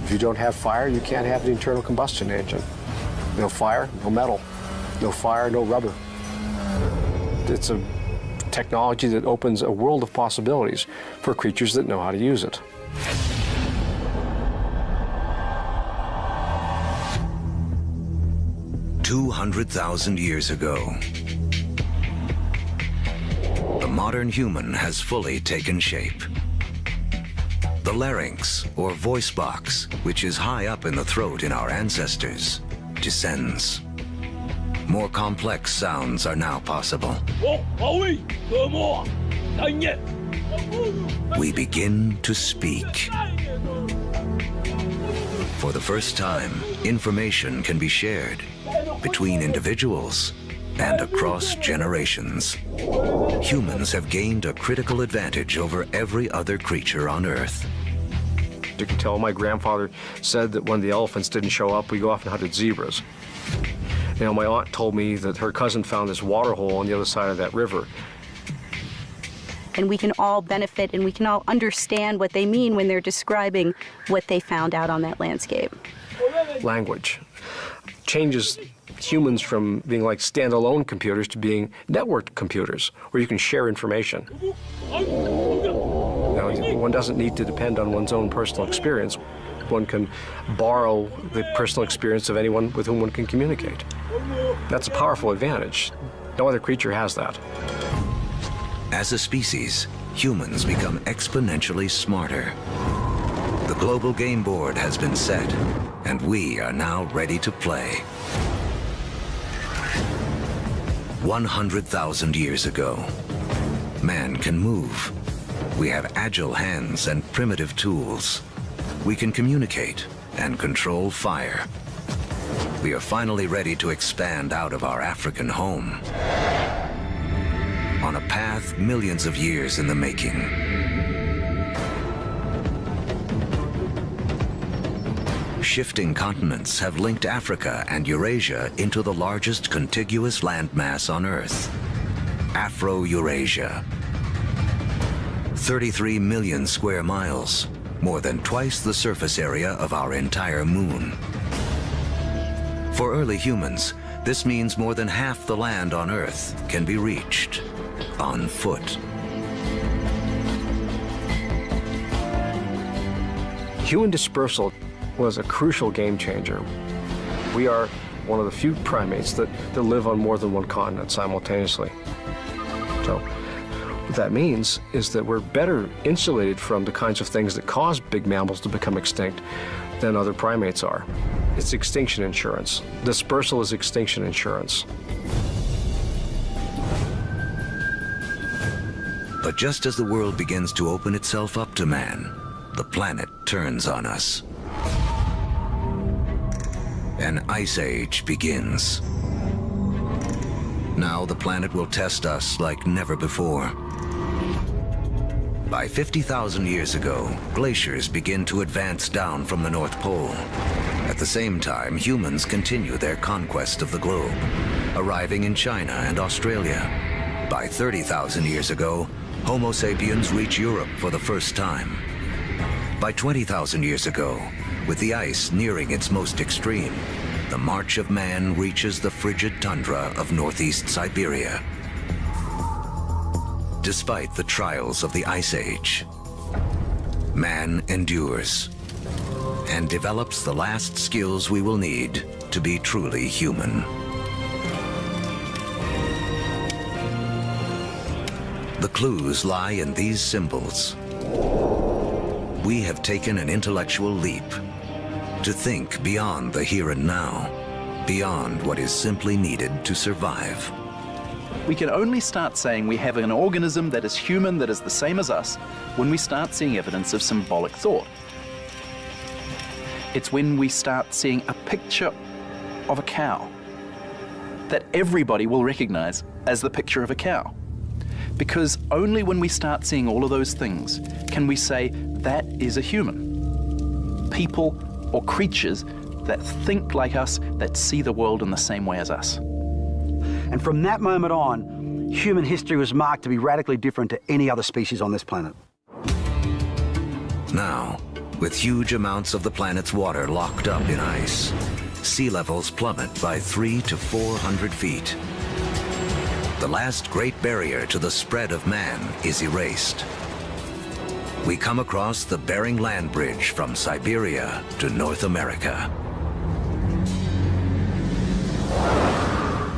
If you don't have fire, you can't have the internal combustion engine. No fire, no metal. No fire, no rubber. It's a technology that opens a world of possibilities for creatures that know how to use it. "200,000 years ago, the modern human has fully taken shape. The larynx, or voice box, which is high up in the throat in our ancestors, descends. More complex sounds are now possible. We begin to speak. For the first time, information can be shared between individuals and across generations. Humans have gained a critical advantage over every other creature on Earth. You can tell my grandfather said that when the elephants didn't show up, we go off and hunted zebras. You know, my aunt told me that her cousin found this water hole on the other side of that river. And we can all benefit and we can all understand what they mean when they're describing what they found out on that landscape. Language changes humans from being like standalone computers to being networked computers, where you can share information. You know, one doesn't need to depend on one's own personal experience. One can borrow the personal experience of anyone with whom one can communicate. That's a powerful advantage. No other creature has that. As a species, humans become exponentially smarter. The global game board has been set, and we are now ready to play. 100,000 years ago, man can move. We have agile hands and primitive tools. We can communicate and control fire. We are finally ready to expand out of our African home on a path millions of years in the making. Shifting continents have linked Africa and Eurasia into the largest contiguous landmass on Earth, Afro-Eurasia. 33 million square miles, more than twice the surface area of our entire moon. For early humans, this means more than half the land on Earth can be reached on foot. Human dispersal was a crucial game changer. We are one of the few primates that live on more than one continent simultaneously. So what that means is that we're better insulated from the kinds of things that cause big mammals to become extinct than other primates are. It's extinction insurance. Dispersal is extinction insurance. But just as the world begins to open itself up to man, the planet turns on us. An ice age begins. Now the planet will test us like never before. By 50,000 years ago, glaciers begin to advance down from the North Pole. At the same time, humans continue their conquest of the globe, arriving in China and Australia. By 30,000 years ago, Homo sapiens reach Europe for the first time. By 20,000 years ago, with the ice nearing its most extreme, the march of man reaches the frigid tundra of northeast Siberia. Despite the trials of the Ice Age, man endures and develops the last skills we will need to be truly human. The clues lie in these symbols. We have taken an intellectual leap to think beyond the here and now, beyond what is simply needed to survive. We can only start saying we have an organism that is human, that is the same as us, when we start seeing evidence of symbolic thought. It's when we start seeing a picture of a cow that everybody will recognize as the picture of a cow. Because only when we start seeing all of those things can we say that is a human. People or creatures that think like us, that see the world in the same way as us. And from that moment on, human history was marked to be radically different to any other species on this planet. Now, With huge amounts of the planet's water locked up in ice, sea levels plummet by 300 to 400 feet. The last great barrier to the spread of man is erased. We come across the Bering Land Bridge from Siberia to North America.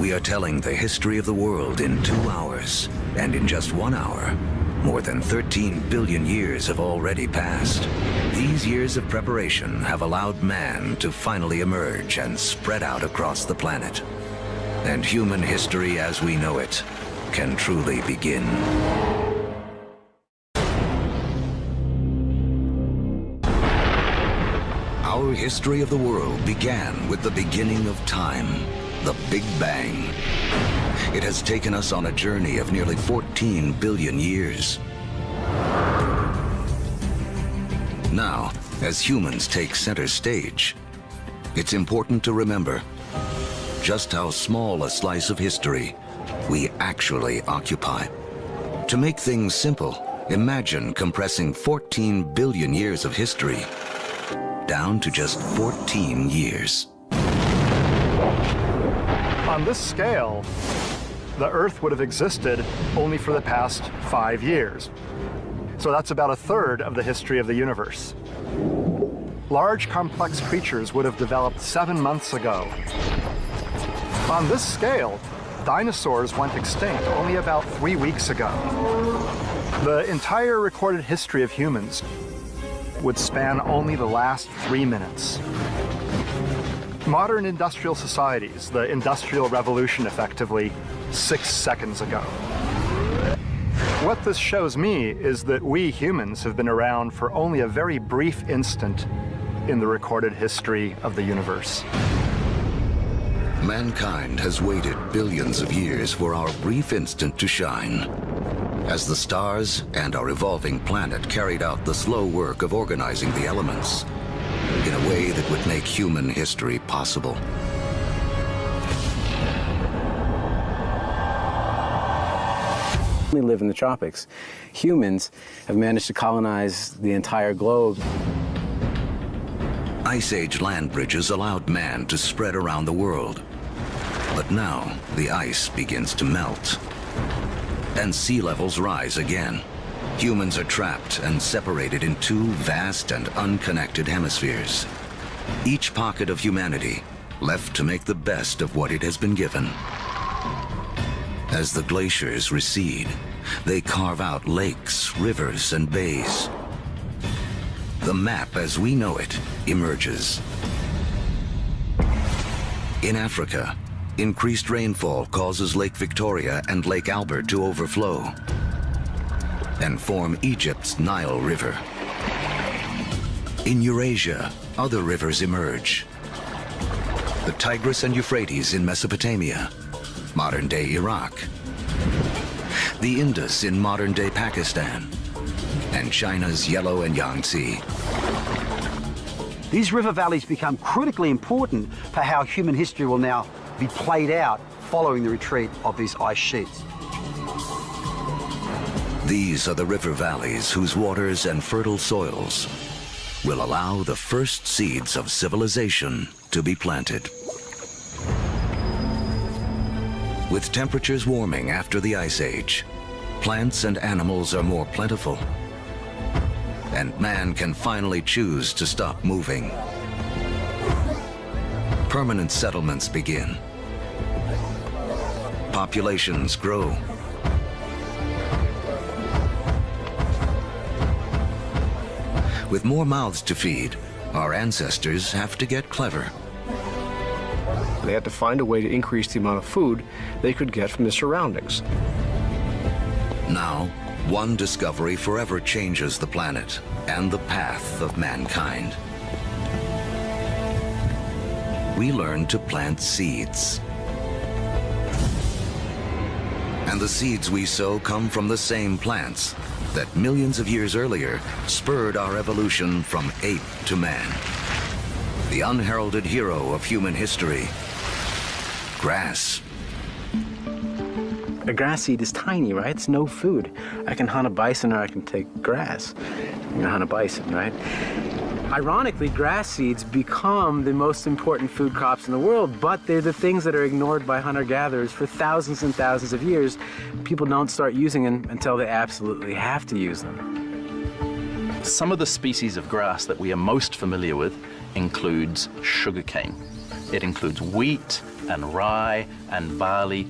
We are telling the history of the world in 2 hours, and in just 1 hour, more than 13 billion years have already passed. These years of preparation have allowed man to finally emerge and spread out across the planet. And human history as we know it can truly begin. Our history of the world began with the beginning of time, the Big Bang. It has taken us on a journey of nearly 14 billion years. Now, as humans take center stage, it's important to remember just how small a slice of history we actually occupy. To make things simple, imagine compressing 14 billion years of history down to just 14 years. On this scale, the Earth would have existed only for the past 5 years. So that's about 1/3 of the history of the universe. Large, complex creatures would have developed 7 months ago. On this scale, dinosaurs went extinct only about 3 weeks ago. The entire recorded history of humans would span only the last 3 minutes. Modern industrial societies, the Industrial Revolution effectively, 6 seconds ago. What this shows me is that we humans have been around for only a very brief instant in the recorded history of the universe. Mankind has waited billions of years for our brief instant to shine. As the stars and our evolving planet carried out the slow work of organizing the elements in a way that would make human history possible. We live in the tropics. Humans have managed to colonize the entire globe. Ice Age land bridges allowed man to spread around the world. But now the ice begins to melt, and sea levels rise again. Humans are trapped and separated in 2 vast and unconnected hemispheres. Each pocket of humanity left to make the best of what it has been given. As the glaciers recede, they carve out lakes, rivers, and bays. The map as we know it emerges. In Africa, increased rainfall causes Lake Victoria and Lake Albert to overflow and form Egypt's Nile River. In Eurasia, other rivers emerge. The Tigris and Euphrates in Mesopotamia, modern-day Iraq, the Indus in modern-day Pakistan, and China's Yellow and Yangtze. These river valleys become critically important for how human history will now be played out following the retreat of these ice sheets. These are the river valleys whose waters and fertile soils will allow the first seeds of civilization to be planted. With temperatures warming after the Ice Age, plants and animals are more plentiful, and man can finally choose to stop moving. Permanent settlements begin. Populations grow. With more mouths to feed, our ancestors have to get clever. They had to find a way to increase the amount of food they could get from the surroundings. Now, one discovery forever changes the planet and the path of mankind. We learn to plant seeds. And the seeds we sow come from the same plants that millions of years earlier spurred our evolution from ape to man. The unheralded hero of human history, grass. A grass seed is tiny, right? It's no food. I can hunt a bison or I can take grass. I'm gonna hunt a bison, right? Ironically, grass seeds become the most important food crops in the world, but they're the things that are ignored by hunter-gatherers for thousands and thousands of years. People don't start using them until they absolutely have to use them. Some of the species of grass that we are most familiar with includes sugarcane. It includes wheat and rye and barley,